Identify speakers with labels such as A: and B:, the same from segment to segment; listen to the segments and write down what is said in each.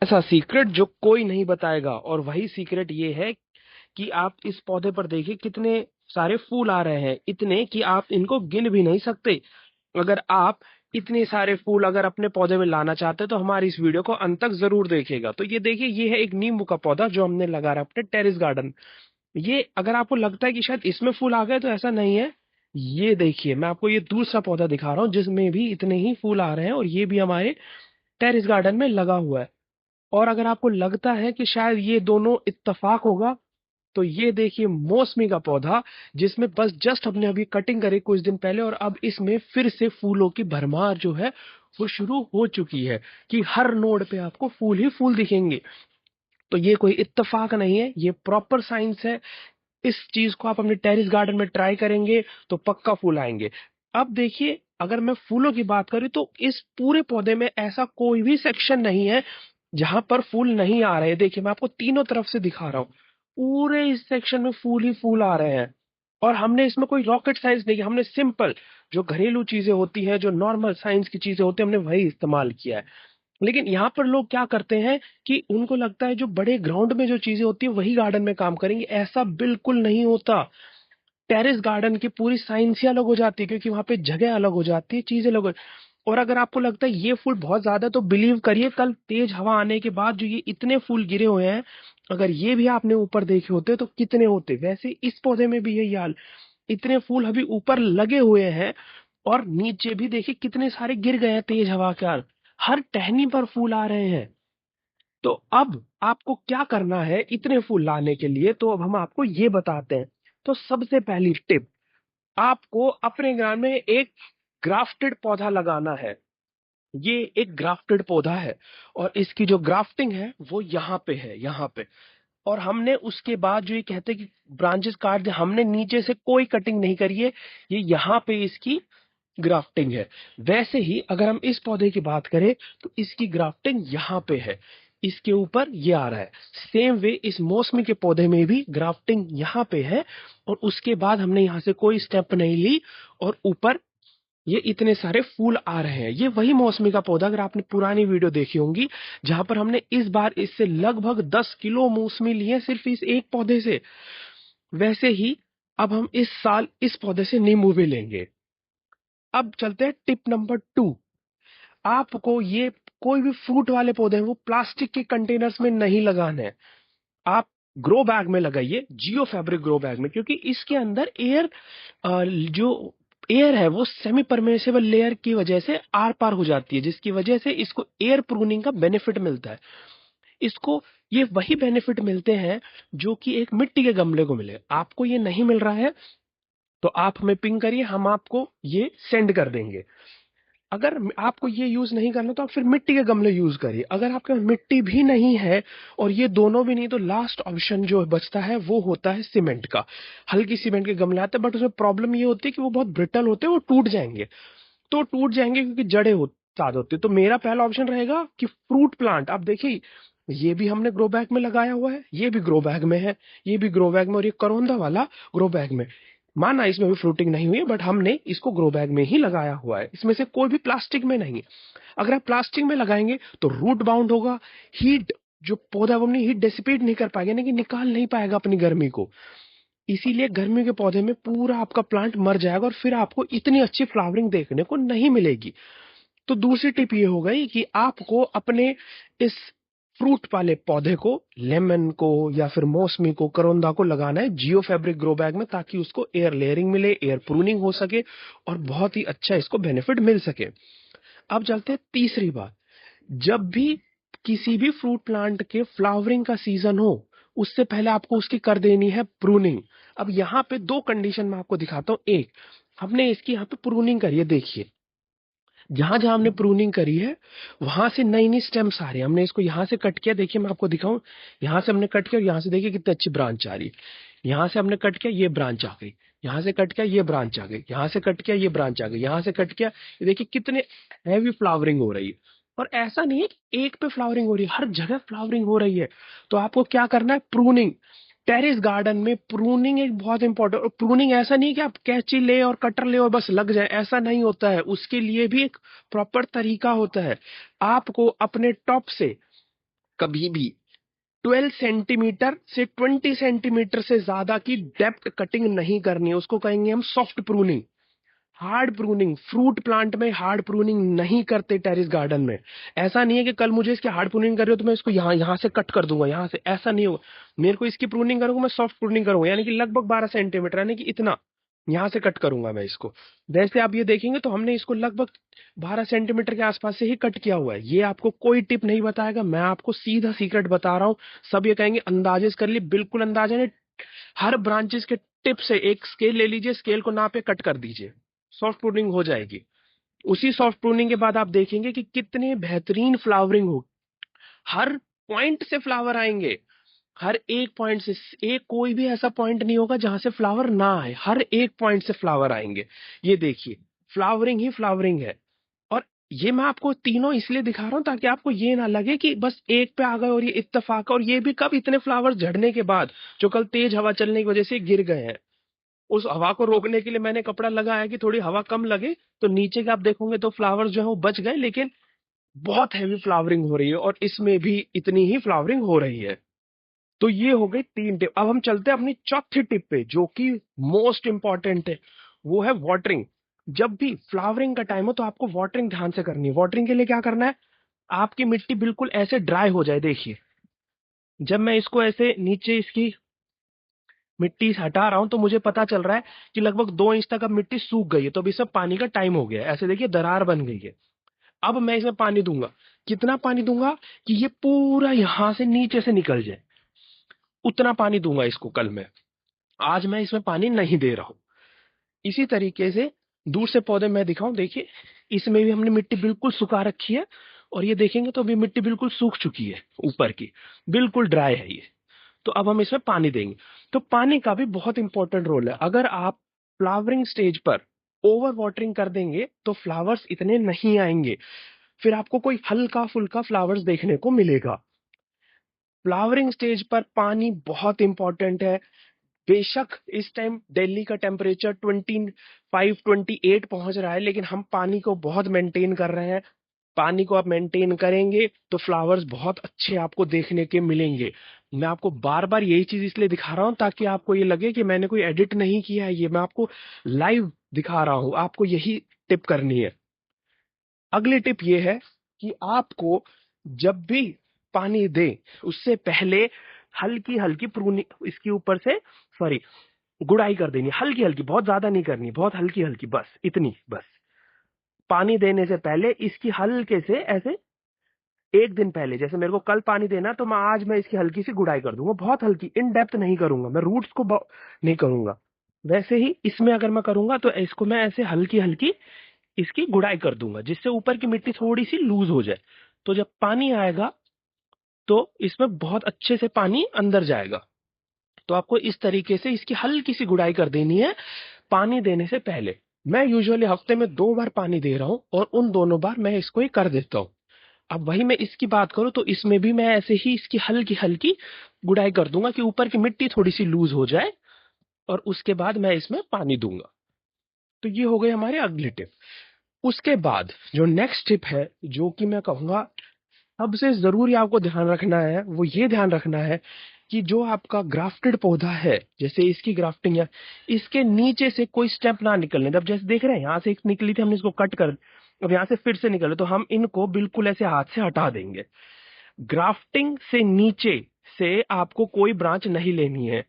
A: ऐसा सीक्रेट जो कोई नहीं बताएगा, और वही सीक्रेट ये है कि आप इस पौधे पर देखिए कितने सारे फूल आ रहे हैं, इतने कि आप इनको गिन भी नहीं सकते। अगर आप इतने सारे फूल अगर अपने पौधे में लाना चाहते हैं तो हमारी इस वीडियो को अंत तक जरूर देखिएगा। तो ये देखिए, ये है एक नींबू का पौधा जो हमने लगा रहा है अपने टेरेस गार्डन। ये अगर आपको लगता है कि शायद इसमें फूल आ गए, तो ऐसा नहीं है। ये देखिए, मैं आपको ये दूसरा पौधा दिखा रहा हूँ जिसमें भी इतने ही फूल आ रहे हैं, और ये भी हमारे टेरेस गार्डन में लगा हुआ है। और अगर आपको लगता है कि शायद ये दोनों इत्तेफाक होगा, तो ये देखिए मौसमी का पौधा, जिसमें बस जस्ट हमने अभी कटिंग करी कुछ दिन पहले, और अब इसमें फिर से फूलों की भरमार जो है वो शुरू हो चुकी है कि हर नोड पे आपको फूल ही फूल दिखेंगे। तो ये कोई इत्तेफाक नहीं है, ये प्रॉपर साइंस है। इस चीज को आप अपने टेरिस गार्डन में ट्राई करेंगे तो पक्का फूल आएंगे। अब देखिए, अगर मैं फूलों की बात करूं तो इस पूरे पौधे में ऐसा कोई भी सेक्शन नहीं है जहां पर फूल नहीं आ रहे हैं। देखिए, मैं आपको तीनों तरफ से दिखा रहा हूँ, पूरे इस सेक्शन में फूल ही फूल आ रहे हैं। और हमने इसमें कोई रॉकेट साइंस नहीं किया, हमने सिंपल जो घरेलू चीजें होती हैं, जो नॉर्मल साइंस की चीजें होती है, हमने वही इस्तेमाल किया है। लेकिन यहाँ पर लोग क्या करते हैं कि उनको लगता है जो बड़े ग्राउंड में जो चीजें होती है वही गार्डन में काम करेंगे। ऐसा बिल्कुल नहीं होता। टेरेस गार्डन की पूरी साइंस ही अलग हो जाती है, क्योंकि वहां पे जगह अलग हो जाती है, चीजें अलग और अगर आपको लगता है ये फूल बहुत ज्यादा, तो बिलीव करिए कल तेज हवा आने के बाद जो ये इतने फूल गिरे हुए हैं, अगर ये भी आपने ऊपर देखे होते तो कितने होते। वैसे इस पौधे में भी यही हाल, इतने फूल अभी ऊपर लगे हुए हैं, और नीचे भी देखिए कितने सारे गिर गए हैं तेज हवा के कारण। हर टहनी पर फूल आ रहे हैं। तो अब आपको क्या करना है इतने फूल लाने के लिए, तो अब हम आपको ये बताते हैं। तो सबसे पहली टिप, आपको अपने ग्राउंड में एक ग्राफ्टेड पौधा लगाना है। ये एक ग्राफ्टेड पौधा है, और इसकी जो ग्राफ्टिंग है वो यहाँ पे है, यहाँ पे। और हमने उसके बाद जो ये कहते हैं कि ब्रांचेस काट दे, हमने नीचे से कोई कटिंग नहीं करी है, ये यहाँ पे इसकी ग्राफ्टिंग है। वैसे ही अगर हम इस पौधे की बात करें तो इसकी ग्राफ्टिंग यहाँ पे है, इसके ऊपर ये आ रहा है। सेम वे इस मौसमी के पौधे में भी ग्राफ्टिंग यहाँ पे है, और उसके बाद हमने यहाँ से कोई स्टेप नहीं ली, और ऊपर ये इतने सारे फूल आ रहे हैं। ये वही मौसमी का पौधा, अगर आपने पुरानी वीडियो देखी होंगी, जहां पर हमने इस बार इससे लगभग 10 किलो मौसमी लिए सिर्फ इस एक पौधे से। वैसे ही अब हम इस साल इस पौधे से नींबू भी लेंगे। अब चलते हैं टिप नंबर 2। आपको ये कोई भी फ्रूट वाले पौधे हैं वो प्लास्टिक के कंटेनर्स में नहीं लगाने हैं। आप ग्रो बैग में लगाइए, जियो फैब्रिक ग्रो बैग में, क्योंकि इसके अंदर एयर, जो एयर है वो सेमी परमेसेबल लेयर की वजह से आर पार हो जाती है, जिसकी वजह से इसको एयर प्रूनिंग का बेनिफिट मिलता है। इसको ये वही बेनिफिट मिलते हैं जो कि एक मिट्टी के गमले को मिले। आपको ये नहीं मिल रहा है तो आप हमें पिंग करिए, हम आपको ये सेंड कर देंगे। अगर आपको ये यूज नहीं करना तो आप फिर मिट्टी के गमले यूज करिए। अगर आपके पास मिट्टी भी नहीं है और ये दोनों भी नहीं, तो लास्ट ऑप्शन जो बचता है वो होता है सीमेंट का। हल्की सीमेंट के गमले आते हैं, बट उसमें प्रॉब्लम ये होती है कि वो बहुत ब्रिटल होते हैं, वो टूट जाएंगे। तो टूट जाएंगे क्योंकि जड़ें हो ज्यादा होती है। तो मेरा पहला ऑप्शन रहेगा कि फ्रूट प्लांट। आप देखिए, ये भी हमने ग्रो बैग में लगाया हुआ है, ये भी ग्रो बैग में है, ये भी ग्रो बैग में, और ये करोंदा वाला ग्रो बैग में। माना इसमें भी फ्रूटिंग नहीं हुई है, बट हमने इसको ग्रो बैग में ही लगाया हुआ है, इसमें से कोई भी प्लास्टिक में नहीं है। अगर आप प्लास्टिक में लगाएंगे तो रूट बाउंड होगा, हीट, जो पौधा है वो अपनी हीट डिसिपेट नहीं कर पाएगा, यानी कि निकाल नहीं पाएगा अपनी गर्मी को। इसीलिए गर्मी के पौधे में पूरा आपका प्लांट मर जाएगा, और फिर आपको इतनी अच्छी फ्लावरिंग देखने को नहीं मिलेगी। तो दूसरी टिप ये हो गई कि आपको अपने इस फ्रूट वाले पौधे को, लेमन को या फिर मौसमी को, करौंदा को लगाना है जियो फैब्रिक ग्रो बैग में, ताकि उसको एयर लेयरिंग मिले, एयर प्रूनिंग हो सके, और बहुत ही अच्छा इसको बेनिफिट मिल सके। अब चलते हैं तीसरी बात। जब भी किसी भी फ्रूट प्लांट के फ्लावरिंग का सीजन हो, उससे पहले आपको उसकी कर देनी है प्रूनिंग। अब यहाँ पे दो कंडीशन मैं आपको दिखाता हूँ। एक, हमने इसकी यहाँ पे प्रूनिंग करी है, देखिए जहां जहां हमने प्रूनिंग करी है वहां से नई नई स्टेम्स आ रही है। हमने इसको यहाँ से कट किया, देखिए मैं आपको दिखाऊं, यहाँ से हमने कट किया, और यहाँ से देखिए कितनी अच्छी ब्रांच आ रही है। यहाँ से हमने कट किया, ये ब्रांच आ गई, यहाँ से कट किया, ये ब्रांच आ गई, यहाँ से कट किया, ये ब्रांच आ गई, यहाँ से कट किया, ये देखिए कितने हैवी फ्लावरिंग हो रही है। और ऐसा नहीं है कि एक पे फ्लावरिंग हो रही है, हर जगह फ्लावरिंग हो रही है। तो आपको क्या करना है, प्रूनिंग। टेरेस गार्डन में प्रूनिंग एक बहुत इंपॉर्टेंट, और प्रूनिंग ऐसा नहीं कि आप कैंची ले और कटर ले और बस लग जाए, ऐसा नहीं होता है। उसके लिए भी एक प्रॉपर तरीका होता है। आपको अपने टॉप से कभी भी 12 सेंटीमीटर से 20 सेंटीमीटर से ज्यादा की डेप्थ कटिंग नहीं करनी है, उसको कहेंगे हम soft pruning. Hard pruning, fruit plant में हार्ड प्रूनिंग नहीं करते टेरिस गार्डन में। ऐसा नहीं है कि कल मुझे इसकी हार्ड प्रूनिंग कर रही हो तो मैं इसको यहाँ से कट कर दूंगा, यहाँ से, ऐसा नहीं होगा। मेरे को इसकी प्रूनिंग करूंगा, मैं सॉफ्ट प्रूनिंग करूंगा, यानी कि लगभग 12 सेंटीमीटर, यानी कि इतना यहाँ से कट करूंगा मैं इसको। वैसे आप ये देखेंगे तो हमने इसको लगभग 12 सेंटीमीटर के आसपास से ही कट किया हुआ है। ये आपको कोई टिप नहीं बताएगा, मैं आपको सीधा सीक्रेट बता रहा हूँ। सब ये कहेंगे अंदाजे से कर लिए, बिल्कुल अंदाजे नहीं। हर ब्रांचेस के टिप से एक स्केल ले लीजिए, स्केल को नापे, कट कर दीजिए, सॉफ्ट प्रूनिंग हो जाएगी। उसी सॉफ्ट प्रूनिंग के बाद आप देखेंगे कि कितने बेहतरीन फ्लावरिंग हो। हर पॉइंट से फ्लावर आएंगे, हर एक पॉइंट से। एक कोई भी ऐसा पॉइंट नहीं होगा जहां से फ्लावर ना आए, हर एक पॉइंट से फ्लावर आएंगे। ये देखिए, फ्लावरिंग ही फ्लावरिंग है। और ये मैं आपको तीनों इसलिए दिखा रहा हूं ताकि आपको ये ना लगे कि बस एक पे आ गए और ये इत्तेफाक। और ये भी कब, इतने फ्लावर झड़ने के बाद, जो कल तेज हवा चलने की वजह से गिर गए हैं। उस हवा को रोकने के लिए मैंने कपड़ा लगाया कि थोड़ी हवा कम लगे, तो नीचे के आप देखोगे तो फ्लावर्स जो है वो बच गए, लेकिन बहुत हैवी फ्लावरिंग हो रही है और इसमें भी इतनी ही फ्लावरिंग हो रही है। तो ये हो गई 3 टिप। अब हम चलते हैं अपनी चौथी टिप पे, जो कि मोस्ट इंपॉर्टेंट है। वो है वाटरिंग। जब भी फ्लावरिंग का टाइम हो तो आपको वाटरिंग ध्यान से करनी है। वाटरिंग के लिए क्या करना है, आपकी मिट्टी बिल्कुल ऐसे ड्राई हो जाए। देखिए, जब मैं इसको ऐसे नीचे इसकी मिट्टी हटा रहा हूं तो मुझे पता चल रहा है कि लगभग 2 इंच तक अब मिट्टी सूख गई है, तो अभी सब पानी का टाइम हो गया है। ऐसे देखिए दरार बन गई है। अब मैं इसमें पानी दूंगा। कितना पानी दूंगा कि ये पूरा यहां से नीचे से निकल जाए, उतना पानी दूंगा इसको कल मैं। आज मैं इसमें पानी नहीं दे रहा हूं। इसी तरीके से दूर से पौधे मैं दिखाऊं, देखिए इसमें भी हमने मिट्टी बिल्कुल सुखा रखी है। और ये देखेंगे तो अभी मिट्टी बिल्कुल सूख चुकी है, ऊपर की बिल्कुल ड्राई है ये। तो अब हम इसमें पानी देंगे। तो पानी का भी बहुत इंपॉर्टेंट रोल है। अगर आप फ्लावरिंग स्टेज पर ओवर वाटरिंग कर देंगे तो फ्लावर्स इतने नहीं आएंगे, फिर आपको कोई हल्का फुल्का फ्लावर्स देखने को मिलेगा। फ्लावरिंग स्टेज पर पानी बहुत इंपॉर्टेंट है। बेशक इस टाइम दिल्ली का टेम्परेचर 25-28 पहुंच रहा है, लेकिन हम पानी को बहुत मेंटेन कर रहे हैं। पानी को आप मेंटेन करेंगे तो फ्लावर्स बहुत अच्छे आपको देखने के मिलेंगे। मैं आपको बार बार यही चीज इसलिए दिखा रहा हूं ताकि आपको ये लगे कि मैंने कोई एडिट नहीं किया है, ये मैं आपको लाइव दिखा रहा हूं। आपको यही टिप करनी है। अगली टिप ये है कि आपको जब भी पानी दे उससे पहले हल्की हल्की प्रूनिंग इसके ऊपर से, सॉरी, गुड़ाई कर देनी, हल्की हल्की, बहुत ज्यादा नहीं करनी, बहुत हल्की हल्की, बस इतनी, बस। पानी देने से पहले इसकी हल्के से ऐसे, एक दिन पहले, जैसे मेरे को कल पानी देना तो मैं आज मैं इसकी हल्की सी गुड़ाई कर दूंगा, बहुत हल्की, इन डेप्थ नहीं करूंगा मैं, रूट्स को नहीं करूंगा। वैसे ही इसमें अगर मैं करूंगा तो इसको मैं ऐसे हल्की हल्की इसकी गुड़ाई कर दूंगा, जिससे ऊपर की मिट्टी थोड़ी सी लूज हो जाए। तो जब पानी आएगा तो इसमें बहुत अच्छे से पानी अंदर जाएगा। तो आपको इस तरीके से इसकी हल्की सी गुड़ाई कर देनी है पानी देने से पहले। मैं यूजुअली हफ्ते में 2 बार पानी दे रहा हूं और उन दोनों बार मैं इसको ही कर देता हूं। अब वही मैं इसकी बात करूं तो इसमें भी मैं ऐसे ही इसकी हल्की हल्की गुड़ाई कर दूंगा कि ऊपर की मिट्टी थोड़ी सी लूज हो जाए, और उसके बाद मैं इसमें पानी दूंगा। तो ये हो गई हमारी अगली टिप। उसके बाद जो नेक्स्ट टिप है, जो कि मैं कहूंगा सबसे जरूरी आपको ध्यान रखना है, वो ये ध्यान रखना है कि जो आपका ग्राफ्टेड पौधा है, जैसे इसकी ग्राफ्टिंग है, इसके नीचे से कोई स्टेप ना निकलने दे। अब जैसे देख रहे हैं यहाँ से एक निकली थी, हमने इसको कट कर, अब यहाँ से फिर से निकले, तो हम इनको बिल्कुल ऐसे हाथ से हटा देंगे। ग्राफ्टिंग से नीचे से आपको कोई ब्रांच नहीं लेनी है,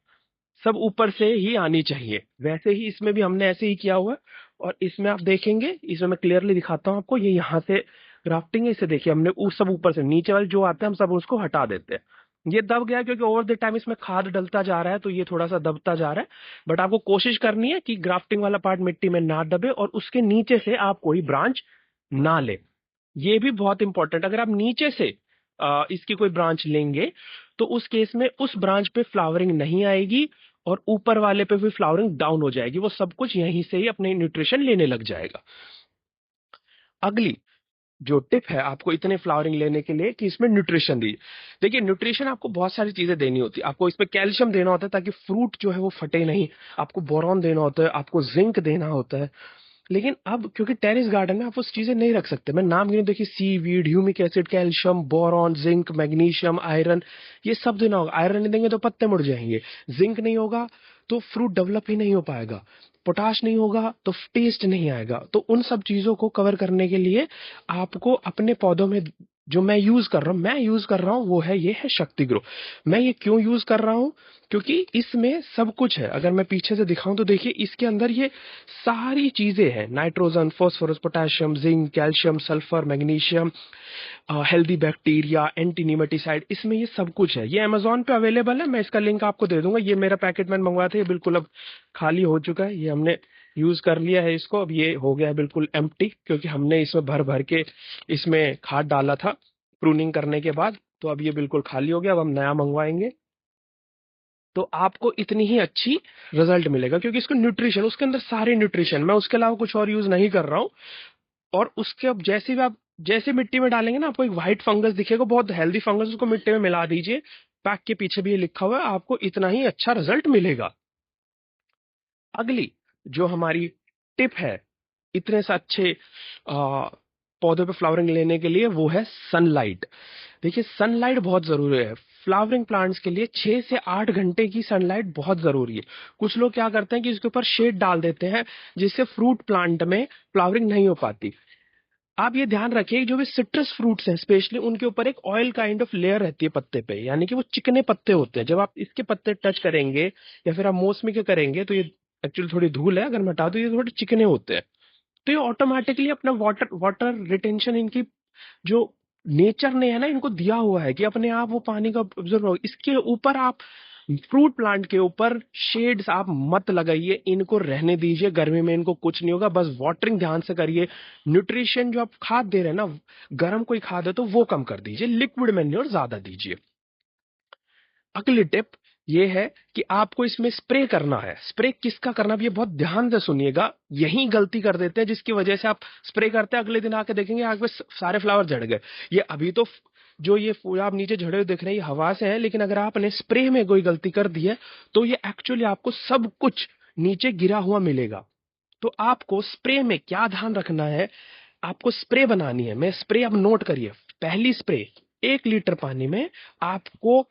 A: सब ऊपर से ही आनी चाहिए। वैसे ही इसमें भी हमने ऐसे ही किया हुआ है। और इसमें आप देखेंगे, इसमें मैं क्लियरली दिखाता हूँ आपको, ये यहाँ से ग्राफ्टिंग है, इसे देखिए हमने उस सब ऊपर से नीचे वाले जो आते हैं हम सब उसको हटा देते हैं। ये दब गया क्योंकि ओवर द टाइम इसमें खाद डलता जा रहा है, तो ये थोड़ा सा दबता जा रहा है। बट आपको कोशिश करनी है कि ग्राफ्टिंग वाला पार्ट मिट्टी में ना दबे और उसके नीचे से आप कोई ब्रांच ना ले। ये भी बहुत इंपॉर्टेंट, अगर आप नीचे से इसकी कोई ब्रांच लेंगे तो उस केस में उस ब्रांच पे फ्लावरिंग नहीं आएगी और ऊपर वाले पे भी फ्लावरिंग डाउन हो जाएगी, वो सब कुछ यहीं से ही अपने न्यूट्रिशन लेने लग जाएगा। अगली जो टिप है आपको इतने फ्लावरिंग लेने के लिए कि इसमें न्यूट्रिशन दीजिए। देखिए न्यूट्रिशन आपको बहुत सारी चीजें देनी होती है। आपको इसमें कैल्शियम देना होता है ताकि फ्रूट जो है वो फटे नहीं, आपको बोरॉन देना होता है, आपको जिंक देना होता है, लेकिन अब क्योंकि टेरेस गार्डन में आप वो चीजें नहीं रख सकते, मैं नाम गिनूं, देखिए seaweed, humic acid, calcium, boron, zinc, magnesium, iron, ये सब देना होगा। आयरन नहीं देंगे तो पत्ते मुड़ जाएंगे, जिंक नहीं होगा तो फ्रूट डेवलप ही नहीं हो पाएगा, पोटाश नहीं होगा तो टेस्ट नहीं आएगा। तो उन सब चीजों को कवर करने के लिए आपको अपने पौधों में, जो मैं यूज कर रहा हूँ वो है, ये है शक्ति ग्रो। मैं ये क्यों यूज कर रहा हूँ? क्योंकि इसमें सब कुछ है। अगर मैं पीछे से दिखाऊं तो देखिए इसके अंदर ये सारी चीजें हैं, nitrogen, phosphorus, potassium, zinc, calcium, sulphur, magnesium, healthy bacteria, anti nematicide, इसमें ये सब कुछ है। ये अमेजोन पे अवेलेबल है, मैं इसका लिंक आपको दे दूंगा। ये मेरा पैकेट मैंने मंगवाया था, ये बिल्कुल अब खाली हो चुका है, ये हमने यूज कर लिया है इसको, अब ये हो गया है बिल्कुल एम्प्टी, क्योंकि हमने इसमें भर भर के इसमें खाद डाला था प्रूनिंग करने के बाद। तो अब ये बिल्कुल खाली हो गया, अब हम नया मंगवाएंगे तो आपको इतनी ही अच्छी रिजल्ट मिलेगा, क्योंकि इसको न्यूट्रिशन, उसके अंदर सारे न्यूट्रिशन, मैं उसके अलावा कुछ और यूज नहीं कर रहा हूँ। और उसके अब जैसे भी आप, जैसे मिट्टी में डालेंगे ना, आपको एक व्हाइट फंगस दिखेगा, बहुत हेल्दी फंगस, उसको मिट्टी में मिला दीजिए, पैक के पीछे भी ये लिखा हुआ है, आपको इतना ही अच्छा रिजल्ट मिलेगा। अगली जो हमारी टिप है इतने से अच्छे पौधों पे फ्लावरिंग लेने के लिए, वो है सनलाइट। देखिए सनलाइट बहुत जरूरी है फ्लावरिंग प्लांट्स के लिए, 6 से 8 घंटे की सनलाइट बहुत जरूरी है। कुछ लोग क्या करते हैं कि इसके ऊपर शेड डाल देते हैं, जिससे फ्रूट प्लांट में फ्लावरिंग नहीं हो पाती। आप ये ध्यान रखिए, जो भी सिट्रस फ्रूट्स हैं स्पेशली, उनके ऊपर एक ऑयल काइंड ऑफ लेयर रहती है पत्ते पे, यानी कि वो चिकने पत्ते होते हैं। जब आप इसके पत्ते टच करेंगे या फिर आप मौसमी के करेंगे तो ये एक्चुअली थोड़ी धूल है, अगर मैं हटा दूं, ये थोड़े चिकने होते हैं। तो ये ऑटोमेटिकली अपना वाटर वाटर रिटेंशन, इनकी जो नेचर ने है ना इनको दिया हुआ है कि अपने आप वो पानी का ऑब्जर्व हो। इसके ऊपर आप फ्रूट प्लांट के ऊपर शेड्स आप मत लगाइए, इनको रहने दीजिए, गर्मी में इनको कुछ नहीं होगा, बस वाटरिंग ध्यान से करिए। न्यूट्रिशन जो आप खाद दे रहे हैं ना, गर्म कोई खाद है तो वो कम कर दीजिए, लिक्विड मैन्योर ज्यादा दीजिए। अगली टिप ये है कि आपको इसमें स्प्रे करना है। स्प्रे किसका करना है ये बहुत ध्यान से सुनिएगा, यही गलती कर देते हैं जिसकी वजह से आप स्प्रे करते हैं, अगले दिन आके देखेंगे आग पे सारे फ्लावर झड़ गए। ये अभी तो जो ये फूल आप नीचे झड़े हुए देख रहे हैं ये हवा से है, लेकिन अगर आपने स्प्रे में कोई गलती कर दी है तो ये एक्चुअली आपको सब कुछ नीचे गिरा हुआ मिलेगा। तो आपको स्प्रे में क्या ध्यान रखना है, आपको स्प्रे बनानी है। मैं स्प्रे अब नोट करिए, पहली स्प्रे, 1 लीटर पानी में आपको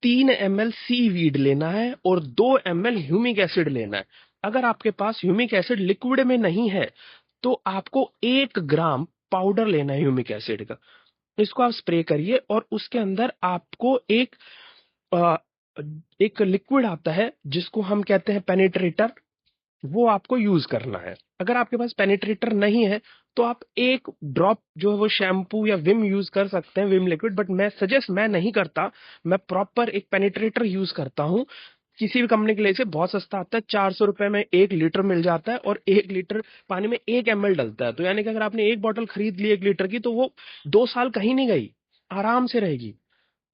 A: 3 ml सीवीड लेना है और 2 ml ह्यूमिक एसिड लेना है। अगर आपके पास ह्यूमिक एसिड लिक्विड में नहीं है तो आपको 1 ग्राम पाउडर लेना है ह्यूमिक एसिड का। इसको आप स्प्रे करिए और उसके अंदर आपको अ, एक लिक्विड आता है जिसको हम कहते हैं पेनिट्रेटर, वो आपको यूज करना है। अगर आपके पास पेनिट्रेटर नहीं है तो आप 1 ड्रॉप जो है वो शैम्पू या विम यूज कर सकते हैं, विम लिक्विड, बट मैं नहीं करता। मैं प्रॉपर एक पेनिट्रेटर यूज करता हूँ। किसी भी कंपनी के लिए से बहुत सस्ता आता है, 400 रुपए में 1 लीटर मिल जाता है और 1 लीटर पानी में 1 ml डलता है। तो यानी कि अगर आपने एक बॉटल खरीद ली 1 लीटर की तो वो 2 साल कहीं नहीं गई, आराम से रहेगी।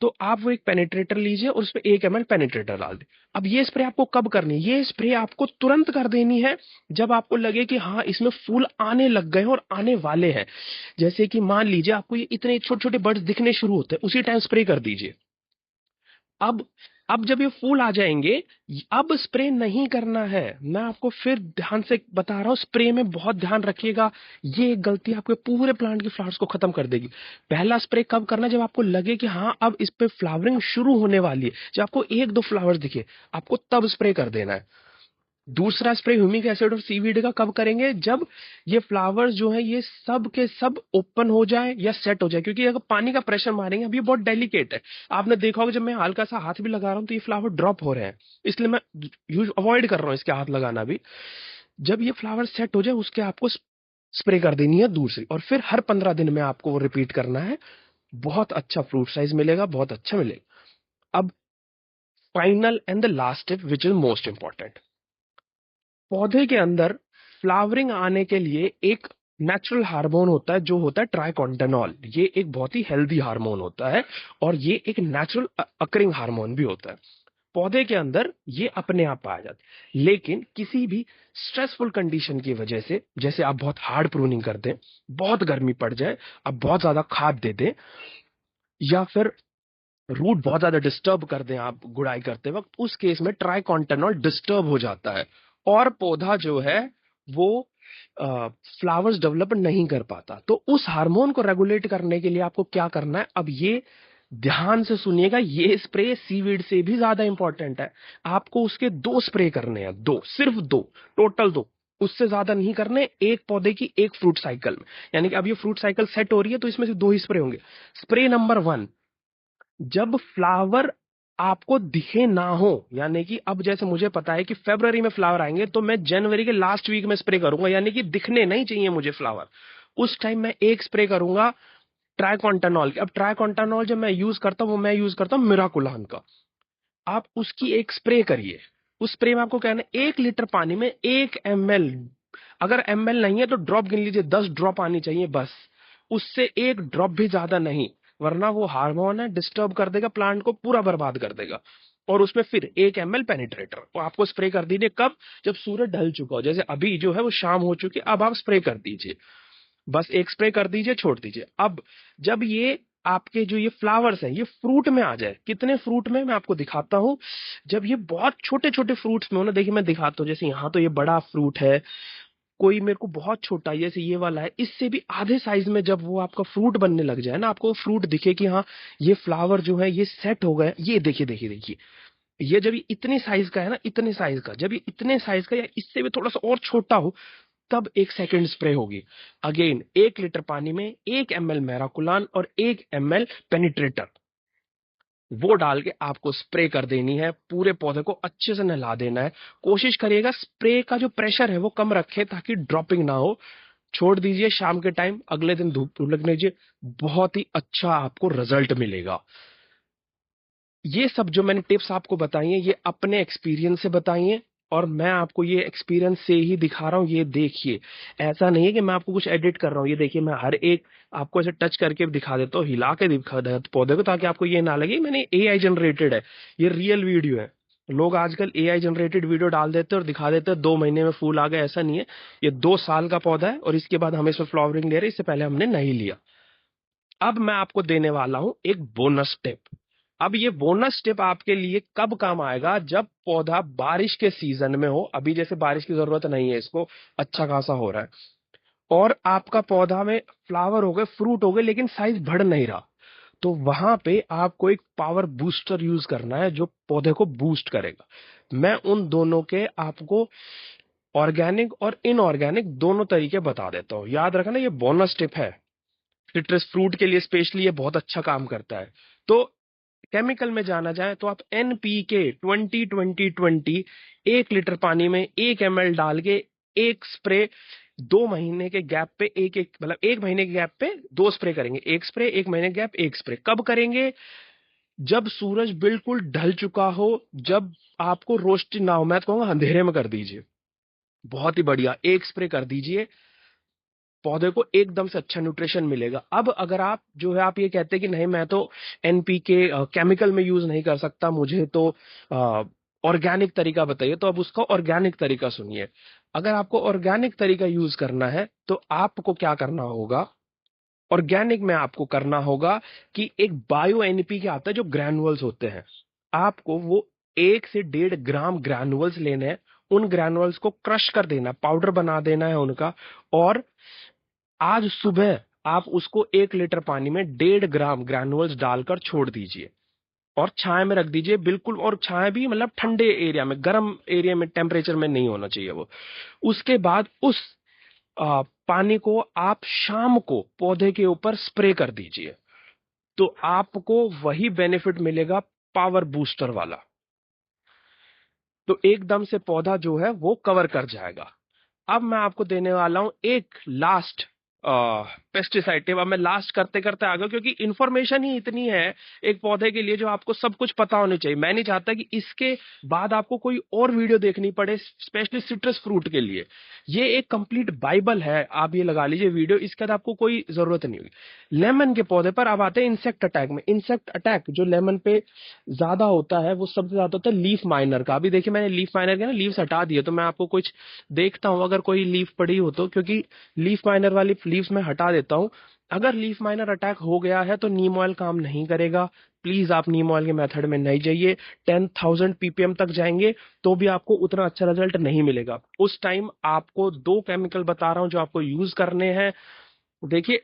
A: तो आप वो एक पेनिट्रेटर लीजिए और उसपे 1 ml पेनिट्रेटर डाल दें। अब ये स्प्रे आपको कब करनी है? ये स्प्रे आपको तुरंत कर देनी है जब आपको लगे कि हाँ इसमें फूल आने लग गए हैं और आने वाले हैं। जैसे कि मान लीजिए आपको ये इतने छोटे छोटे बर्ड्स दिखने शुरू होते हैं, उसी टाइम स्प्रे कर दीजिए। अब अब जब ये फूल आ जाएंगे, अब स्प्रे नहीं करना है। मैं आपको फिर ध्यान से बता रहा हूँ, स्प्रे में बहुत ध्यान रखिएगा, ये एक गलती आपके पूरे प्लांट के फ्लावर्स को खत्म कर देगी। पहला स्प्रे कब करना है? जब आपको लगे कि हाँ अब इस पे फ्लावरिंग शुरू होने वाली है, जब आपको 1-2 फ्लावर्स दिखे, आपको तब स्प्रे कर देना है। दूसरा स्प्रे ह्यूमिक एसिड और सीवीड का कब करेंगे? जब ये फ्लावर्स जो है ये सब के सब ओपन हो जाए या सेट हो जाए, क्योंकि अगर पानी का प्रेशर मारेंगे, अब ये बहुत डेलिकेट है। आपने देखा होगा जब मैं हल्का सा हाथ भी लगा रहा हूँ तो ये फ्लावर ड्रॉप हो रहे हैं, इसलिए मैं यूज अवॉइड कर रहा हूँ इसके हाथ लगाना भी। जब ये फ्लावर सेट हो जाए उसके आपको स्प्रे कर देनी है दूसरी, और फिर हर 15 दिन में आपको वो रिपीट करना है। बहुत अच्छा फ्रूट साइज मिलेगा, बहुत अच्छा मिलेगा। अब final and the last tip which is most important, पौधे के अंदर फ्लावरिंग आने के लिए एक नेचुरल हार्मोन होता है जो होता है ट्राइकोंटेनॉल। ये एक बहुत ही हेल्दी हार्मोन होता है और ये एक नेचुरल अकरिंग हार्मोन भी होता है। पौधे के अंदर ये अपने आप पाया जाता है, लेकिन किसी भी स्ट्रेसफुल कंडीशन की वजह से, जैसे आप बहुत हार्ड प्रूनिंग कर दें, बहुत गर्मी पड़ जाए, आप बहुत ज्यादा खाद दे दें, या फिर रूट बहुत ज्यादा डिस्टर्ब कर दें आप गुड़ाई करते वक्त, उस केस में ट्राइकोंटेनॉल डिस्टर्ब हो जाता है और पौधा जो है वो फ्लावर्स डेवलप नहीं कर पाता। तो उस हार्मोन को रेगुलेट करने के लिए आपको क्या करना है, अब ये ध्यान से सुनिएगा, ये स्प्रे सीवीड से भी ज्यादा इंपॉर्टेंट है। आपको उसके 2 स्प्रे करने हैं, 2, सिर्फ 2, टोटल 2, उससे ज्यादा नहीं करने, एक पौधे की एक फ्रूट साइकिल में। यानी कि अब ये फ्रूट साइकिल सेट हो रही है तो इसमें से 2 ही स्प्रे होंगे। स्प्रे नंबर 1, जब फ्लावर आपको दिखे ना हो, यानी कि अब जैसे मुझे पता है कि फरवरी में फ्लावर आएंगे तो मैं जनवरी के लास्ट वीक में स्प्रे करूंगा, यानी कि दिखने नहीं चाहिए मुझे फ्लावर, उस टाइम मैं एक स्प्रे करूंगा ट्राइकोंटानॉल की। अब ट्राइकोंटानॉल जब मैं यूज करता हूं, वो मैं यूज करता हूं मिराकुलान का। आप उसकी एक स्प्रे करिए। उस स्प्रे में आपको कहना है 1 लीटर पानी में 1 ml, अगर ml नहीं है तो ड्रॉप गिन लीजिए, 10 ड्रॉप आनी चाहिए बस, उससे एक ड्रॉप भी ज्यादा नहीं, वरना वो हार्मोन है, डिस्टर्ब कर देगा, प्लांट को पूरा बर्बाद कर देगा। और उसमें फिर 1 ml पेनिट्रेटर, वो आपको स्प्रे कर दीजिए कब, जब सूरज ढल चुका हो, जैसे अभी जो है वो शाम हो चुकी है, अब आप स्प्रे कर दीजिए, बस एक स्प्रे कर दीजिए, छोड़ दीजिए। अब जब ये आपके जो ये फ्लावर्स हैं ये फ्रूट में आ जाए, कितने फ्रूट में मैं आपको दिखाता हूं, जब ये बहुत छोटे छोटे फ्रूट्स में हो ना, देखिए मैं दिखाता हूँ, जैसे यहाँ तो ये बड़ा फ्रूट है, कोई मेरे को बहुत छोटा है, जैसे ये वाला है, इससे भी आधे साइज में जब वो आपका फ्रूट बनने लग जाए ना, आपको फ्रूट दिखे कि हाँ ये फ्लावर जो है ये सेट हो गए, ये देखिए देखिए देखिए, ये जब ये इतने साइज का है ना, इतने साइज का, जब ये इतने साइज का या इससे भी थोड़ा सा और छोटा हो, तब एक सेकंड स्प्रे होगी। अगेन 1 लीटर पानी में 1 ml मैराकुलान और 1 ml पेनिट्रेटर, वो डाल के आपको स्प्रे कर देनी है, पूरे पौधे को अच्छे से नहला देना है। कोशिश करिएगा स्प्रे का जो प्रेशर है वो कम रखे ताकि ड्रॉपिंग ना हो। छोड़ दीजिए, शाम के टाइम अगले दिन धूप लगने दीजिए, बहुत ही अच्छा आपको रिजल्ट मिलेगा। ये सब जो मैंने टिप्स आपको बताई हैं ये अपने एक्सपीरियंस से बताई हैं, और मैं आपको ये एक्सपीरियंस से ही दिखा रहा हूँ। ये देखिए, ऐसा नहीं है कि मैं आपको कुछ एडिट कर रहा हूँ, ये देखिए मैं हर एक आपको ऐसे टच करके दिखा देता हूँ, हिला के दिखा देता हूँ पौधे को, ताकि आपको ये ना लगे मैंने एआई जनरेटेड है, ये रियल वीडियो है। लोग आजकल एआई जनरेटेड वीडियो डाल देते हैं और दिखा देते हैं 2 महीने में फूल आ गए, ऐसा नहीं है। ये 2 साल का पौधा है और इसके बाद हम इसमें फ्लावरिंग ले रहे हैं, इससे पहले हमने नहीं लिया। अब मैं आपको देने वाला हूं एक बोनस टिप। अब ये बोनस टिप आपके लिए कब काम आएगा, जब पौधा बारिश के सीजन में हो, अभी जैसे बारिश की जरूरत नहीं है इसको, अच्छा खासा हो रहा है, और आपका पौधा में फ्लावर हो गए, फ्रूट हो गए, लेकिन साइज बढ़ नहीं रहा, तो वहां पे आपको एक पावर बूस्टर यूज करना है जो पौधे को बूस्ट करेगा। मैं उन दोनों के आपको ऑर्गेनिक और इनऑर्गेनिक दोनों तरीके बता देता हूं, याद रखना ये बोनस टिप है। सिट्रस फ्रूट के लिए स्पेशली ये बहुत अच्छा काम करता है। तो केमिकल में जाना जाए तो आप एनपीके 20-20-20 1 लीटर पानी में 1 ml डाल के एक स्प्रे, 2 महीने के गैप पे एक एक, मतलब 1 महीने के गैप पे 2 स्प्रे करेंगे, एक स्प्रे, 1 महीने के गैप एक स्प्रे। कब करेंगे, जब सूरज बिल्कुल ढल चुका हो, जब आपको रोशनी ना हो, मैं तो कहूंगा अंधेरे में कर दीजिए, बहुत ही बढ़िया, एक स्प्रे कर दीजिए, पौधे को एकदम से अच्छा न्यूट्रिशन मिलेगा। अब अगर आप जो है आप ये कहते हैं कि नहीं मैं तो एनपीके केमिकल में यूज नहीं कर सकता, मुझे तो ऑर्गेनिक तरीका बताइए, तो अब उसका ऑर्गेनिक तरीका सुनिए। अगर आपको ऑर्गेनिक तरीका यूज करना है तो आपको क्या करना होगा, ऑर्गेनिक में आपको करना होगा कि एक बायो एनपीके आता है जो ग्रैनुअल्स होते हैं, आपको वो 1 से 1.5 ग्राम ग्रैनुअल्स लेने हैं, उन ग्रैनुअल्स को क्रश कर देना, पाउडर बना देना है उनका, और आज सुबह आप उसको 1 लीटर पानी में 1.5 ग्राम ग्रैनुअल्स डालकर छोड़ दीजिए और छाया में रख दीजिए बिल्कुल, और छाया भी मतलब ठंडे एरिया में, गर्म एरिया में, टेम्परेचर में नहीं होना चाहिए वो। उसके बाद उस पानी को आप शाम को पौधे के ऊपर स्प्रे कर दीजिए, तो आपको वही बेनिफिट मिलेगा, पावर बूस्टर वाला। तो एकदम से पौधा जो है वो कवर कर जाएगा। अब मैं आपको देने वाला हूं एक लास्ट पेस्टिसाइड टिप। अब मैं लास्ट करते करते आ गया क्योंकि इंफॉर्मेशन ही इतनी है एक पौधे के लिए जो आपको सब कुछ पता होनी चाहिए। मैं नहीं चाहता कि इसके बाद आपको कोई और वीडियो देखनी पड़े स्पेशली सिट्रस फ्रूट के लिए। ये एक कंप्लीट बाइबल है, आप ये लगा लीजिए वीडियो, इसके बाद आपको कोई जरूरत नहीं होगी। लेमन के पौधे पर अब आते हैं इंसेक्ट अटैक में। इंसेक्ट अटैक जो लेमन पे ज्यादा होता है वो सबसे ज्यादा होता है लीफ माइनर का। अभी देखिए मैंने लीफ माइनर के ना लीव्स हटा दिए, तो मैं आपको कुछ देखता हूं अगर कोई लीफ पड़ी हो तो, क्योंकि लीफ माइनर वाली लीव्स मैं हटा देता हूं। अगर लीफ माइनर अटैक हो गया है तो नीम ऑयल काम नहीं करेगा, प्लीज आप नीम ऑयल के मेथड में नहीं जाइए। 10,000 ppm तक जाएंगे तो भी आपको उतना अच्छा रिजल्ट नहीं मिलेगा। उस टाइम आपको 2 केमिकल बता रहा हूं जो आपको यूज करने हैं। देखिए,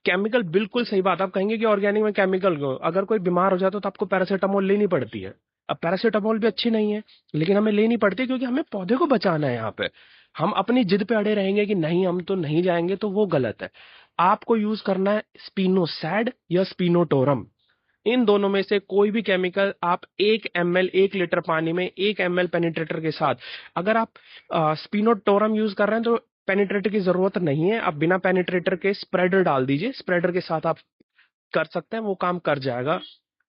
A: केमिकल बिल्कुल सही बात, आप कहेंगे कि ऑर्गेनिक में केमिकल क्यों? अगर कोई बीमार हो जाता है तो आपको पैरासीटामोल लेनी पड़ती है। अब पैरासीटामोल भी अच्छी नहीं है, लेकिन हमें लेनी पड़ती है क्योंकि हमें पौधे को बचाना है। यहाँ पे हम अपनी जिद पे अड़े रहेंगे कि नहीं हम तो नहीं जाएंगे, तो वो गलत है। आपको यूज करना है स्पिनोसैड या स्पिनोटोरम। इन दोनों में से कोई भी केमिकल आप 1 ml 1 लीटर पानी में 1 ml पेनिट्रेटर के साथ, अगर आप स्पिनोटोरम यूज कर रहे हैं तो पेनिट्रेटर की जरूरत नहीं है, आप बिना पेनिट्रेटर के स्प्रेडर डाल दीजिए। स्प्रेडर के साथ आप कर सकते हैं, वो काम कर जाएगा।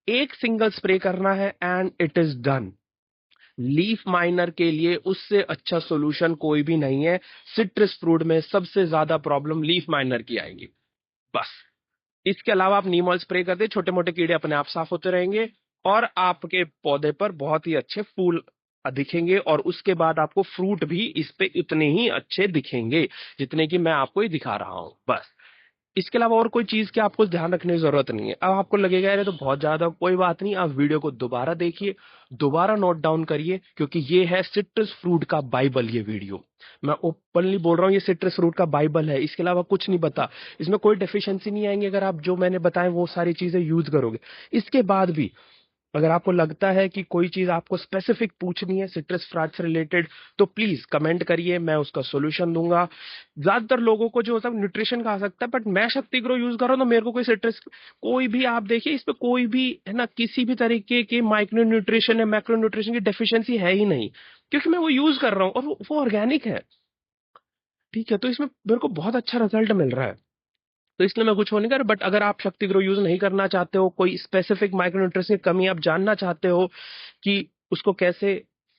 A: एक सिंगल स्प्रे करना है and it is done. Leaf miner के लिए उससे अच्छा सोल्यूशन कोई भी नहीं है। सिट्रस फ्रूट में सबसे ज्यादा प्रॉब्लम लीफ माइनर की आएगी, बस। इसके अलावा आप नीम ऑयल स्प्रे कर दे, छोटे मोटे कीड़े अपने आप साफ होते रहेंगे और आपके पौधे पर बहुत ही अच्छे फूल दिखेंगे। और उसके बाद आपको फ्रूट भी इस पे उतने ही अच्छे दिखेंगे जितने कि मैं आपको ही दिखा रहा हूं, बस। इसके अलावा और कोई चीज की आपको ध्यान रखने की जरूरत नहीं है। अब आपको लगेगा यार ये तो बहुत ज्यादा, कोई बात नहीं, आप वीडियो को दोबारा देखिए, दोबारा नोट डाउन करिए, क्योंकि ये है सिट्रस फ्रूट का बाइबल। ये वीडियो मैं ओपनली बोल रहा हूँ, ये सिट्रस फ्रूट का बाइबल है, इसके अलावा कुछ नहीं बता। इसमें कोई डेफिशिएंसी नहीं आएंगे अगर आप जो मैंने बताए वो सारी चीजें यूज करोगे। इसके बाद भी अगर आपको लगता है कि कोई चीज आपको स्पेसिफिक पूछनी है सिट्रस फ्रूट से रिलेटेड, तो प्लीज कमेंट करिए, मैं उसका सोल्यूशन दूंगा। ज्यादातर लोगों को जो सब न्यूट्रिशन खा सकता है, बट मैं शक्ति ग्रो यूज कर रहा हूँ तो मेरे को कोई सिट्रस, कोई भी आप देखिए इस पे कोई भी है ना किसी भी तरीके के माइक्रो न्यूट्रिशन या मैक्रो न्यूट्रिशन की डेफिशिएंसी है ही नहीं, क्योंकि मैं वो यूज कर रहा हूँ और वो ऑर्गेनिक है। ठीक है, तो इसमें मेरे को बहुत अच्छा रिजल्ट मिल रहा है, तो इसलिए मैं कुछ वो नहीं कर। बट अगर आप शक्ति ग्रो यूज नहीं करना चाहते हो, कोई स्पेसिफिक माइक्रोन्यूट्रिएंट्स की कमी आप जानना चाहते हो कि उसको कैसे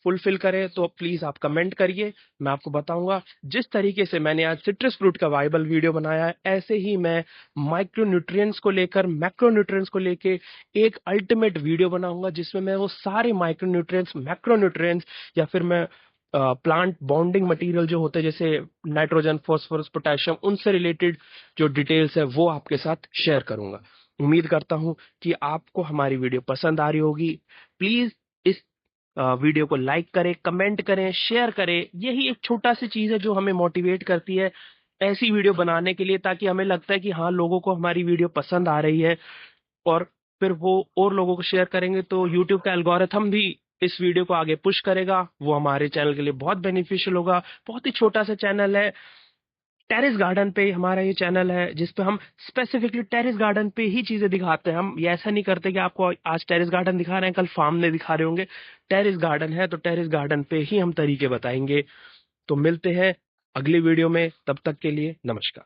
A: फुलफिल करें, तो प्लीज आप कमेंट करिए, मैं आपको बताऊंगा। जिस तरीके से मैंने आज सिट्रस फ्रूट का वाइबल वीडियो बनाया है, ऐसे ही मैं माइक्रोन्यूट्रिएंट्स को लेकर मैक्रोन्यूट्रिएंट्स को लेके एक अल्टीमेट वीडियो बनाऊंगा, जिसमें मैं वो सारे माइक्रोन्यूट्रिएंट्स, मैक्रोन्यूट्रिएंट्स या फिर मैं प्लांट बॉन्डिंग मटेरियल जो होते हैं जैसे नाइट्रोजन, फास्फोरस, पोटेशियम, उनसे रिलेटेड जो डिटेल्स है वो आपके साथ शेयर करूंगा। उम्मीद करता हूं कि आपको हमारी वीडियो पसंद आ रही होगी। प्लीज इस वीडियो को लाइक करें, कमेंट करें, शेयर करें। यही एक छोटा सी चीज है जो हमें मोटिवेट करती है ऐसी वीडियो बनाने के लिए, ताकि हमें लगता है कि हाँ लोगों को हमारी वीडियो पसंद आ रही है। और फिर वो और लोगों को शेयर करेंगे तो यूट्यूब का एल्गोरिथम भी इस वीडियो को आगे पुश करेगा, वो हमारे चैनल के लिए बहुत बेनिफिशियल होगा। बहुत ही छोटा सा चैनल है, टेरेस गार्डन पे हमारा ये चैनल है, जिसपे हम स्पेसिफिकली टेरेस गार्डन पे ही चीजें दिखाते हैं। हम ये ऐसा नहीं करते कि आपको आज टेरेस गार्डन दिखा रहे हैं कल फार्म में दिखा रहे होंगे। टेरेस गार्डन है तो टेरेस गार्डन पे ही हम तरीके बताएंगे। तो मिलते हैं अगली वीडियो में, तब तक के लिए नमस्कार।